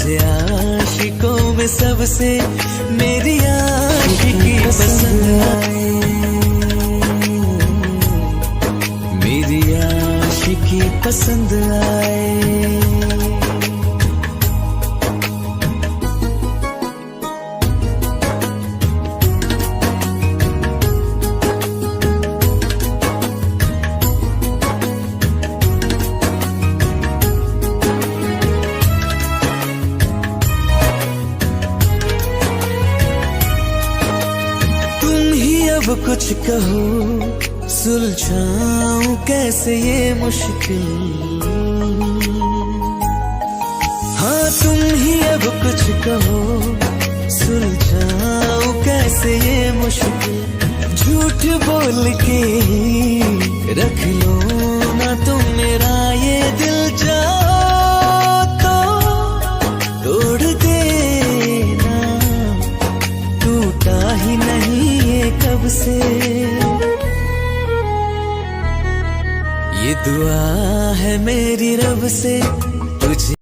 मुझे आशिकों में सबसे मेरी आशिकी पसंद आए, मेरी आशिकी पसंद आए। अब कुछ कहो, सुलझाऊं कैसे ये मुश्किल। हाँ तुम ही अब कुछ कहो, सुलझाऊं कैसे ये मुश्किल। झूठ बोल के रख लो ना तुम मेरा ये दिल, जाओ तो तोड़ देना, टूटा ही नहीं कब से। ये दुआ है मेरी रब से तुझे